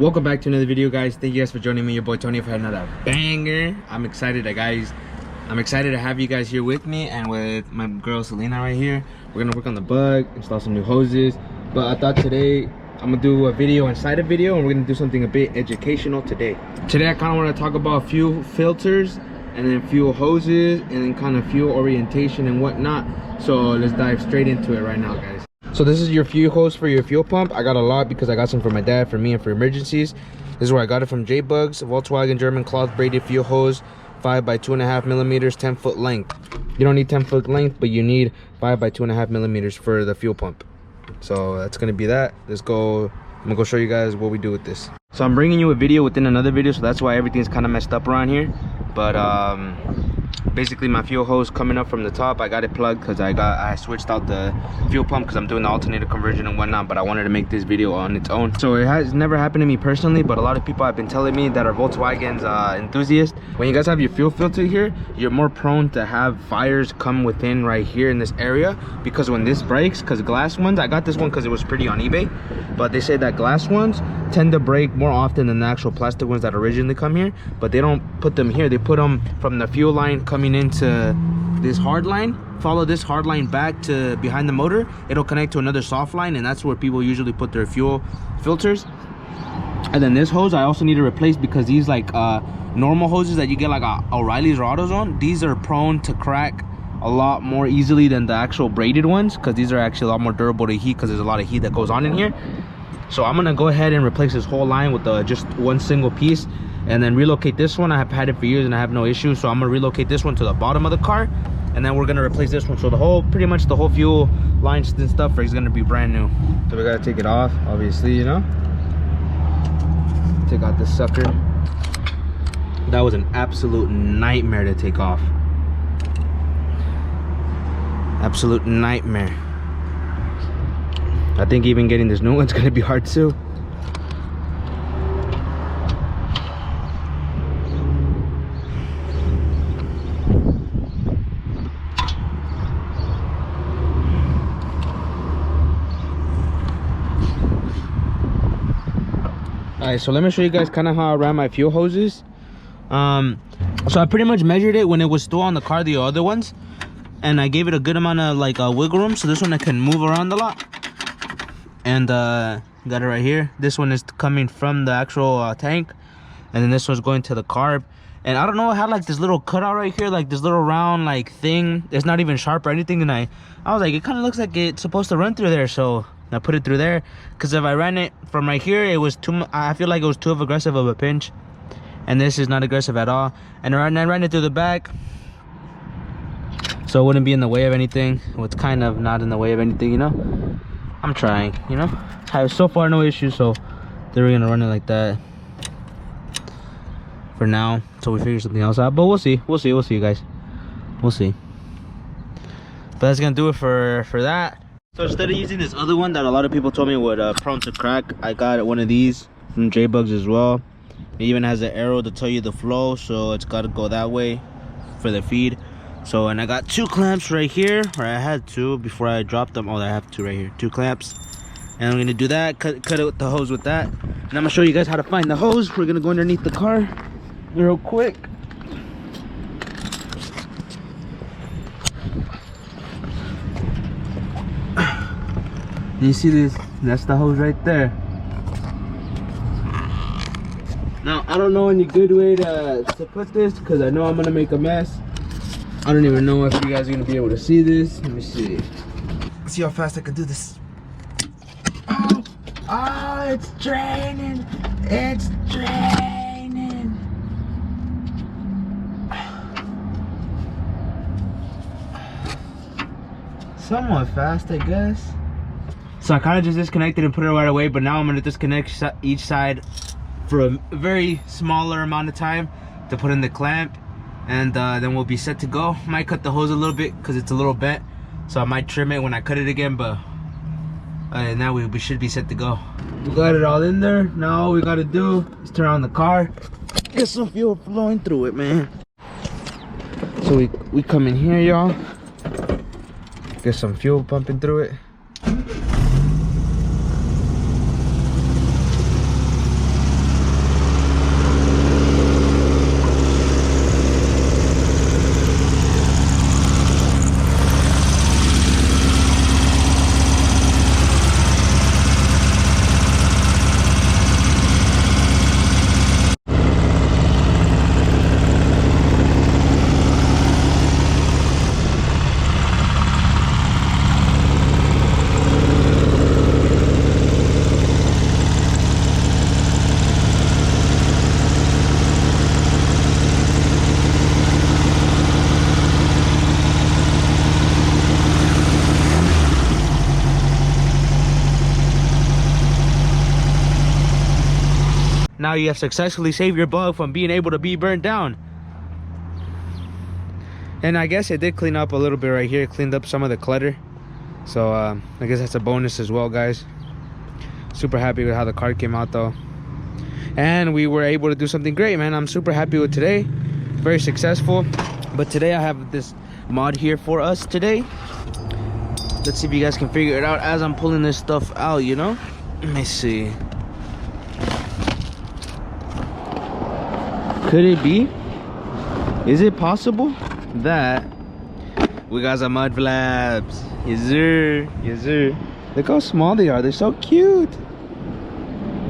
Welcome back to another video, guys. Thank you guys for joining me, your boy Tony, for another banger. I'm excited, guys. I'm excited to have you guys here with me and with my girl Selena right here. We're gonna work on the bug, install some new hoses. But I thought today I'm gonna do a video inside a video, and we're gonna do something a bit educational today. Today I kind of want to talk about fuel filters and then fuel hoses and then kind of fuel orientation and whatnot. So let's dive straight into it right now, guys. So this is your fuel hose for your fuel pump. I got a lot because I got some for my dad, for me, and for emergencies. This is where I got it from J-Bugs, Volkswagen German cloth braided fuel hose, 5 by 2.5 millimeters, 10-foot length. You don't need 10-foot length, but you need 5 by 2.5 millimeters for the fuel pump. So that's gonna be that. Let's go. I'm gonna go show you guys what we do with this. So I'm bringing you a video within another video, so that's why everything's kind of messed up around here. But basically my fuel hose coming up from the top, I got it plugged because I switched out the fuel pump because I'm doing the alternator conversion and whatnot, but I wanted to make this video on its own. So it has never happened to me personally, but a lot of people have been telling me that are Volkswagen's enthusiasts, when you guys have your fuel filter here, you're more prone to have fires come within right here in this area, because when this breaks, because glass ones, I got this one because it was pretty on eBay, but they say that glass ones tend to break more often than the actual plastic ones that originally come here. But they don't put them here, they put them from the fuel line coming into this hard line. Follow this hard line back to behind the motor, it'll connect to another soft line, and that's where people usually put their fuel filters. And then this hose I also need to replace because these like normal hoses that you get like O'Reilly's or AutoZone, these are prone to crack a lot more easily than the actual braided ones, because these are actually a lot more durable to heat because there's a lot of heat that goes on in here. So I'm gonna go ahead and replace this whole line with just one single piece, and then relocate this one. I have had it for years and I have no issue, so I'm gonna relocate this one to the bottom of the car, and then we're gonna replace this one. So pretty much the whole fuel lines and stuff is gonna be brand new. So we gotta take it off, obviously, you know. Take out this sucker. That was an absolute nightmare to take off. Absolute nightmare. I think even getting this new one's gonna be hard too. Alright, so let me show you guys kind of how I ran my fuel hoses. So I pretty much measured it when it was still on the car, the other ones, and I gave it a good amount of like wiggle room, so this one I can move around a lot. And got it right here. This one is coming from the actual tank, and then this one's going to the carb. And I don't know, I had like this little cutout right here, like this little round like thing. It's not even sharp or anything, and I was like, it kind of looks like it's supposed to run through there, so I put it through there. Because if I ran it from right here, it was I feel like it was too aggressive of a pinch, and this is not aggressive at all. And I ran it through the back, so it wouldn't be in the way of anything. Well, it's kind of not in the way of anything, you know. I'm trying, you know. I have so far no issues, so they're gonna run it like that for now, so we figure something else out. But we'll see, you guys, we'll see. But that's gonna do it for that. So instead of using this other one that a lot of people told me would prone to crack, I got one of these from J-Bugs as well. It even has an arrow to tell you the flow, so it's got to go that way for the feed. So, and I got 2 clamps right here, or I had 2 before I dropped them. Oh, I have 2 right here, 2 clamps. And I'm gonna do that, cut out the hose with that. And I'm gonna show you guys how to find the hose. We're gonna go underneath the car real quick. You see this? That's the hose right there. Now, I don't know any good way to put this, because I know I'm gonna make a mess. I don't even know if you guys are gonna be able to see this. Let me see. Let's see how fast I can do this. Oh, it's draining. It's draining. Somewhat fast, I guess. So I kind of just disconnected and put it right away, but now I'm gonna disconnect each side for a very smaller amount of time to put in the clamp. And then we'll be set to go. Might cut the hose a little bit because it's a little bent, so I might trim it when I cut it again, but now we should be set to go. We got it all in there. Now all we gotta do is turn on the car, get some fuel flowing through it, man. So we come in here, y'all, get some fuel pumping through it. now you have successfully saved your bug from being able to be burnt down. And I guess it did clean up a little bit right here. It cleaned up some of the clutter. So I guess that's a bonus as well, guys. Super happy with how the car came out though. And we were able to do something great, man. I'm super happy with today. Very successful. But today I have this mod here for us today. Let's see if you guys can figure it out as I'm pulling this stuff out, you know? Let me see. Could it be? Is it possible that we got some mud flaps? Yes sir, yes sir. Look how small they are. They're so cute.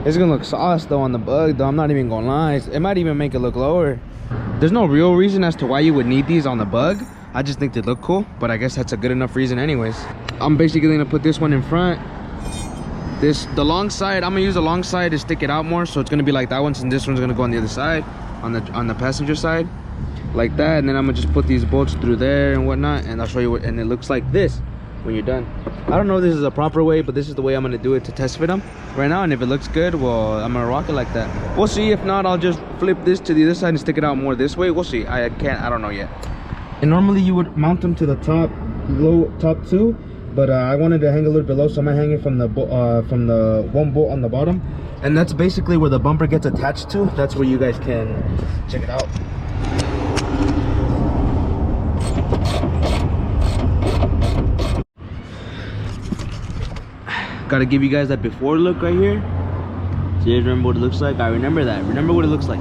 It's gonna look sauce though on the bug though. I'm not even gonna lie. It might even make it look lower. There's no real reason as to why you would need these on the bug. I just think they look cool, but I guess that's a good enough reason anyways. I'm basically gonna put this one in front. The long side, I'm gonna use the long side to stick it out more, so it's gonna be like that one, and this one's gonna go on the other side, on the passenger side, like that. And then I'm gonna just put these bolts through there and whatnot, and I'll show you what, and it looks like this when you're done. I don't know if this is a proper way, but this is the way I'm gonna do it to test fit them right now. And if it looks good, well, I'm gonna rock it like that. We'll see. If not, I'll just flip this to the other side and stick it out more this way. We'll see. I don't know yet. And normally you would mount them to the top two, but I wanted to hang a little bit low, so I'm gonna hang it from the one bolt on the bottom, and that's basically where the bumper gets attached to. That's where you guys can check it out. Gotta give you guys that before look right here. So you guys remember what it looks like? I remember that. Remember what it looks like.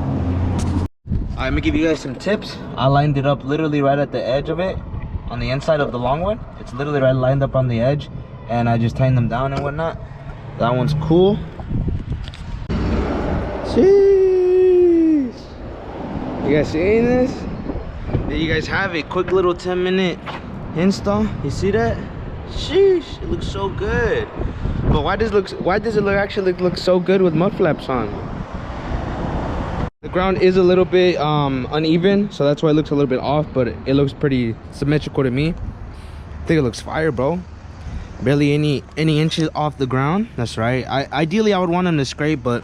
I'm gonna give you guys some tips. I lined it up literally right at the edge of it, on the inside of the long one. It's literally right lined up on the edge, and I just tightened them down and whatnot. That one's cool. Jeez. You guys seeing this? There you guys have it. Quick little 10-minute install. You see that? Sheesh, it looks so good. But why does it actually look so good with mud flaps on? The ground is a little bit uneven, so that's why it looks a little bit off, but it looks pretty symmetrical to me. I think it looks fire, bro. Barely any inches off the ground. That's right. Ideally I would want them to scrape, but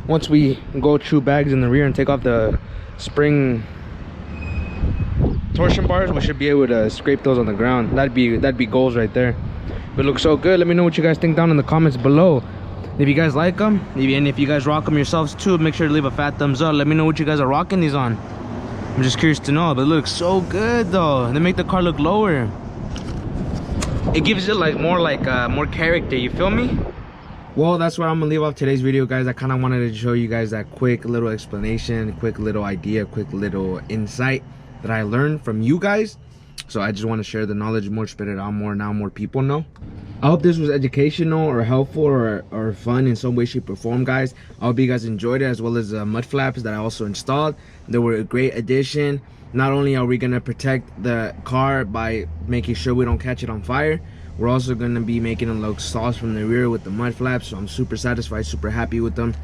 once we go true bags in the rear and take off the spring torsion bars, we should be able to scrape those on the ground. That'd be goals right there. But it looks so good. Let me know what you guys think down in the comments below. If you guys like them, and if you guys rock them yourselves too, make sure to leave a fat thumbs up. Let me know what you guys are rocking these on. I'm just curious to know. But it looks so good though. They make the car look lower. It gives it like more character, you feel me? Well, that's where I'm gonna leave off today's video, guys. I kind of wanted to show you guys that quick little explanation, quick little idea, quick little insight that I learned from you guys. So I just want to share the knowledge more, spread it out more. Now more people know. I hope this was educational or helpful or fun in some way, shape, or form, guys. I hope you guys enjoyed it, as well as mud flaps that I also installed. They were a great addition. Not only are we going to protect the car by making sure we don't catch it on fire, we're also going to be making it look sauce from the rear with the mud flaps. So I'm super satisfied, super happy with them.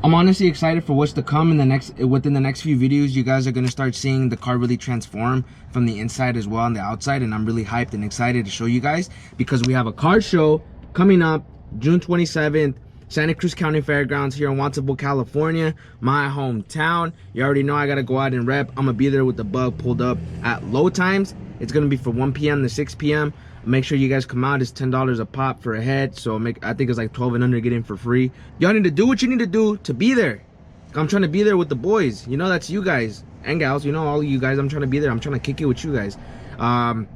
I'm honestly excited for what's to come within the next few videos. You guys are going to start seeing the car really transform from the inside as well on the outside, and I'm really hyped and excited to show you guys, because we have a car show coming up June 27th, Santa Cruz County Fairgrounds here in Watsonville, California, my hometown. You already know I got to go out and rep. I'm going to be there with the bug pulled up at low times. It's going to be from 1 p.m. to 6 p.m. Make sure you guys come out. It's $10 a pop for a head, so I think it's like 12 and under, get in for free. Y'all need to do what you need to do to be there. I'm trying to be there with the boys. You know, that's you guys and gals. You know, all of you guys. I'm trying to be there. I'm trying to kick it with you guys. Trying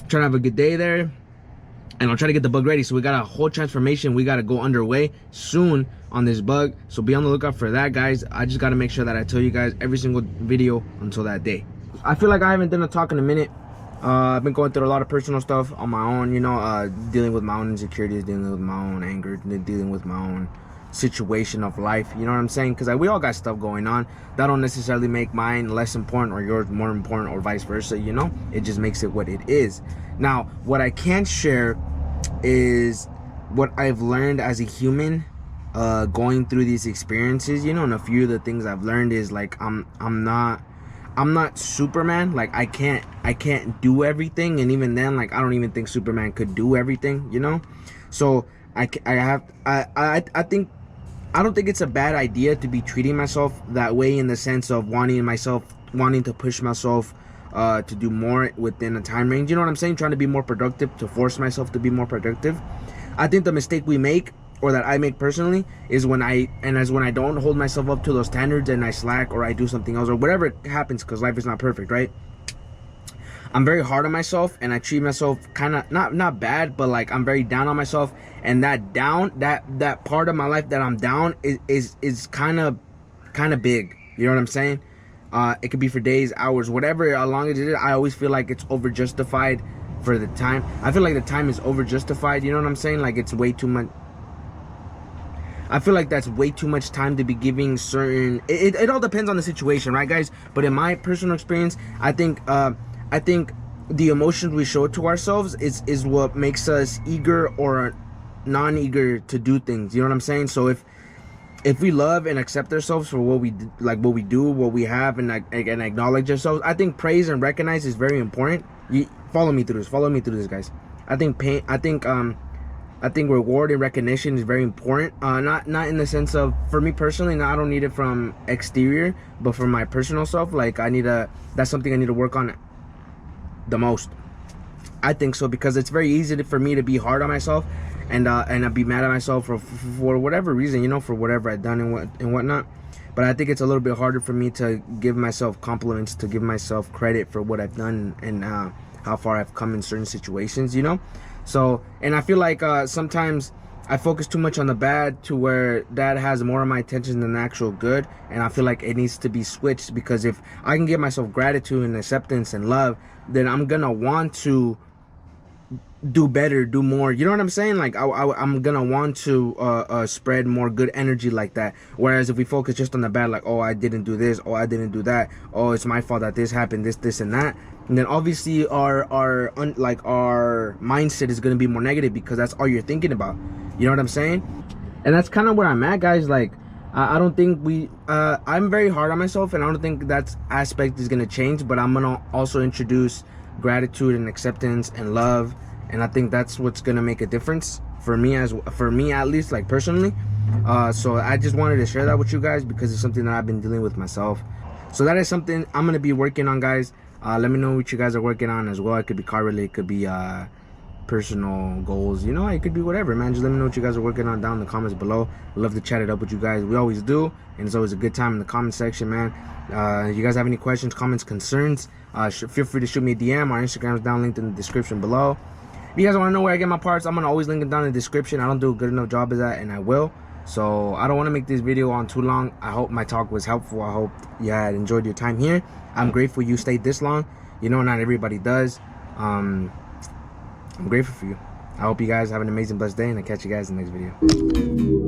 to have a good day there, and I'll try to get the bug ready. So we got a whole transformation we got to go underway soon on this bug, so be on the lookout for that, guys. I just got to make sure that I tell you guys every single video until that day. I feel like I haven't done a talk in a minute. I've been going through a lot of personal stuff on my own, you know, dealing with my own insecurities, dealing with my own anger, dealing with my own situation of life, you know what I'm saying? Because we all got stuff going on. That don't necessarily make mine less important or yours more important or vice versa, you know? It just makes it what it is. Now, what I can share is what I've learned as a human, going through these experiences, you know, and a few of the things I've learned is like I'm not Superman. Like I can't do everything, and even then, like I don't even think Superman could do everything, you know? So I think I don't think it's a bad idea to be treating myself that way, in the sense of wanting to push myself to do more within a time range. You know what I'm saying? Trying to be more productive, to force myself to be more productive. I think the mistake we make, or that I make personally, is when I don't hold myself up to those standards, and I slack, or I do something else, or whatever happens, because life is not perfect, right? I'm very hard on myself, and I treat myself kind of not bad, but like I'm very down on myself. And that part of my life that I'm down is kind of big. You know what I'm saying? It could be for days, hours, whatever, as long as it is. I always feel like it's over justified for the time. I feel like the time is over justified. You know what I'm saying? Like it's way too much. I feel like that's way too much time to be giving certain. It all depends on the situation, right, guys? But in my personal experience, I think the emotions we show to ourselves is what makes us eager or non-eager to do things. You know what I'm saying? So if we love and accept ourselves for what we do, what we have, and acknowledge ourselves, I think praise and recognize is very important. Follow me through this, guys. I think reward and recognition is very important. Not in the sense of, for me personally, I don't need it from exterior, but for my personal self, like that's something I need to work on the most. I think so, because it's very easy for me to be hard on myself, and I'd be mad at myself for whatever reason, you know, for whatever I've done and whatnot. But I think it's a little bit harder for me to give myself compliments, to give myself credit for what I've done, and how far I've come in certain situations, you know. So, and I feel like sometimes I focus too much on the bad, to where that has more of my attention than the actual good. And I feel like it needs to be switched, because if I can give myself gratitude and acceptance and love, then I'm gonna want to do better, do more. You know what I'm saying? Like I'm gonna want to spread more good energy like that. Whereas if we focus just on the bad, like, oh, I didn't do this, oh, I didn't do that, oh, it's my fault that this happened, this and that, and then obviously our mindset is gonna be more negative, because that's all you're thinking about. You know what I'm saying? And that's kind of where I'm at, guys. Like I don't think I'm very hard on myself, and I don't think that aspect is gonna change. But I'm gonna also introduce gratitude and acceptance and love, and I think that's what's gonna make a difference for me at least, like personally. So I just wanted to share that with you guys, because it's something that I've been dealing with myself. So that is something I'm gonna be working on, guys. Let me know what you guys are working on as well. It could be car related, it could be personal goals, you know, it could be whatever, man. Just let me know what you guys are working on down in the comments below. I'd love to chat it up with you guys. We always do, and it's always a good time in the comment section, man. If you guys have any questions, comments, concerns, feel free to shoot me a DM. Our Instagram is down linked in the description below. If you guys want to know where I get my parts, I'm gonna always link it down in the description. I don't do a good enough job of that, and I will. So I don't want to make this video on too long. I hope my talk was helpful. I hope you had enjoyed your time here. I'm grateful you stayed this long. You know, not everybody does. I'm grateful for you. I hope you guys have an amazing, blessed day, and I'll catch you guys in the next video.